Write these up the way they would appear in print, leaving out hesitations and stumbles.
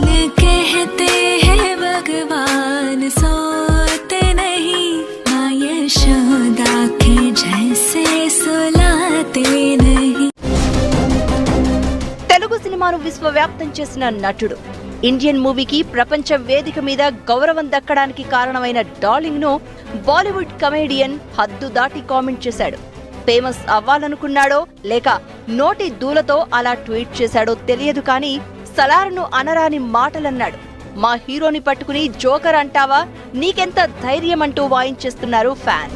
कहते हैं भगवान सोते नहीं, माँ यशोदा के जैसे सुलाते नहीं। తెలుగు సినిమాను విశ్వవ్యాప్తం చేసిన నటుడు, ఇండియన్ మూవీకి ప్రపంచ వేదిక మీద గౌరవం దక్కడానికి కారణమైన డార్లింగ్ ను బాలీవుడ్ కమెడియన్ హద్దు దాటి కామెంట్ చేశాడు. ఫేమస్ అవ్వాలనుకున్నాడో లేక నోటి దూలతో అలా ట్వీట్ చేశాడో తెలియదు కానీ సలార్ను అనరాని మాటలన్నాడు. మా హీరోని పట్టుకుని జోకర్ అంటావా, నీకెంత ధైర్యం అంటూ వాయించేస్తున్నారు fan.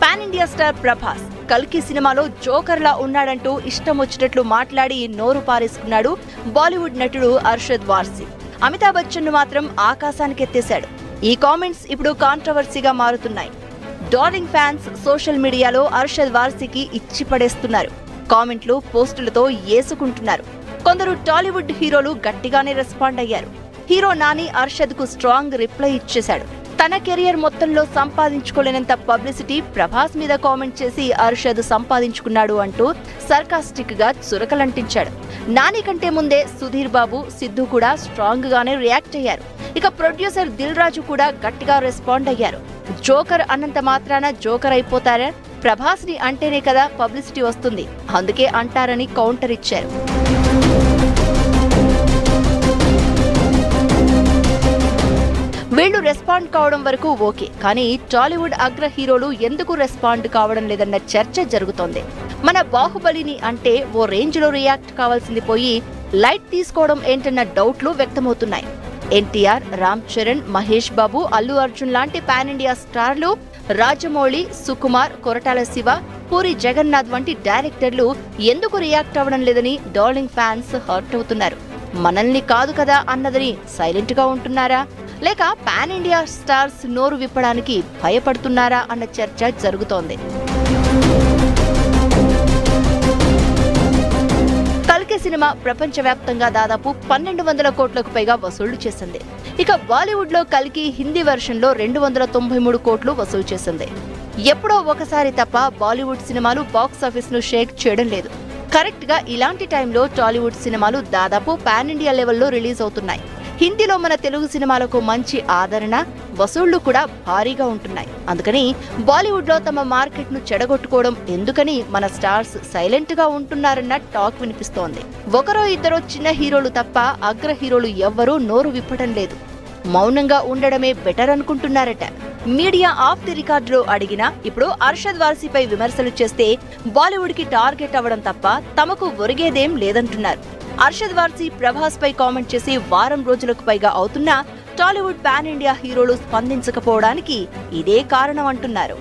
Pan India star Prabhas కల్కి సినిమాలో జోకర్లా ఉన్నాడంటూ ఇష్టం వచ్చినట్లు మాట్లాడి నోరు పారేసుకున్నాడు బాలీవుడ్ నటుడు అర్షద్ వార్సీ. అమితాబ్ బచ్చన్ ను మాత్రం ఆకాశానికెత్తేశాడు. ఈ కామెంట్స్ ఇప్పుడు కాంట్రవర్సీగా మారుతున్నాయి. డార్లింగ్ ఫ్యాన్స్ సోషల్ మీడియాలో అర్షద్ వార్సీకి ఇచ్చి పడేస్తున్నారు. కామెంట్లు, పోస్టులతో ఏసుకుంటున్నారు. కొందరు టాలీవుడ్ హీరోలు గట్టిగానే రెస్పాండ్ అయ్యారు. హీరో నాని అర్షద్ కు స్ట్రాంగ్ రిప్లై ఇచ్చేశాడు. తన కెరియర్ మొత్తంలో సంపాదించుకోలేనంత పబ్లిసిటీ ప్రభాస్ మీద కామెంట్ చేసి అర్షద్ సంపాదించుకున్నాడు అంటూ సర్కాస్టిక్ గా చురకలంటించాడు. నాని కంటే ముందే సుధీర్ బాబు, సిద్ధు కూడా స్ట్రాంగ్ గానే రియాక్ట్ అయ్యారు. ఇక ప్రొడ్యూసర్ దిల్ రాజు కూడా గట్టిగా రెస్పాండ్ అయ్యారు. జోకర్ అన్నంత మాత్రాన జోకర్ అయిపోతారా? ప్రభాస్ ని అంటేనే కదా పబ్లిసిటీ వస్తుంది, అందుకే అంటారని కౌంటర్ ఇచ్చారు. వీళ్లు రెస్పాండ్ కావడం వరకు ఓకే, కానీ టాలీవుడ్ అగ్ర హీరోలు ఎందుకు రెస్పాండ్ కావడం లేదన్న చర్చ జరుగుతోంది. మన బాహుబలిని అంటే ఓ రేంజ్ లో రియాక్ట్ కావాల్సింది పోయి లైట్ తీసుకోవడం ఏంటన్న డౌట్లు వ్యక్తమవుతున్నాయి. ఎన్టీఆర్, రామ్ చరణ్, మహేష్ బాబు, అల్లు అర్జున్ లాంటి పాన్ ఇండియా స్టార్లు, రాజమౌళి, సుకుమార్, కొరటాల శివ, పూరి జగన్నాథ్ వంటి డైరెక్టర్లు ఎందుకు రియాక్ట్ అవ్వడం లేదని డార్లింగ్ ఫ్యాన్స్ హర్ట్ అవుతున్నారు. మనల్ని కాదు కదా అన్నదని సైలెంట్ గా ఉంటున్నారా, లేక పాన్ ఇండియా స్టార్స్ నోరు విప్పడానికి భయపడుతున్నారా అన్న చర్చ జరుగుతోంది. కల్కి సినిమా ప్రపంచవ్యాప్తంగా దాదాపు 1200 కోట్లకు పైగా వసూళ్లు చేసింది. ఇక బాలీవుడ్ లో కల్కి హిందీ వెర్షన్ లో 293 కోట్లు వసూలు చేసింది. ఎప్పుడో ఒకసారి తప్ప బాలీవుడ్ సినిమాలు బాక్సాఫీస్ ను షేక్ చేయడం లేదు. కరెక్ట్ గా ఇలాంటి టైంలో టాలీవుడ్ సినిమాలు దాదాపు పాన్ ఇండియా లెవెల్లో రిలీజ్ అవుతున్నాయి. హిందీలో మన తెలుగు సినిమాలకు మంచి ఆదరణ, వసూళ్లు కూడా భారీగా ఉంటున్నాయి. అందుకని బాలీవుడ్ లో తమ మార్కెట్ ను చెడగొట్టుకోవడం ఎందుకని మన స్టార్స్ సైలెంట్ గా ఉంటున్నారన్న టాక్ వినిపిస్తోంది. ఒకరో ఇద్దరో చిన్న హీరోలు తప్ప అగ్ర హీరోలు ఎవ్వరూ నోరు విప్పడం లేదు. మౌనంగా ఉండడమే బెటర్ అనుకుంటున్నారట. మీడియా ఆఫ్ ది రికార్డులో అడిగినా ఇప్పుడు అర్షద్ వార్సీపై విమర్శలు చేస్తే బాలీవుడ్ కి టార్గెట్ అవ్వడం తప్ప తమకు ఒరిగేదేం లేదంటున్నారు. అర్షద్ వార్సీ ప్రభాస్ పై కామెంట్ చేసి వారం రోజులకు పైగా అవుతున్నా టాలీవుడ్ పాన్ ఇండియా హీరోలు స్పందించకపోవడానికి ఇదే కారణం అంటున్నారు.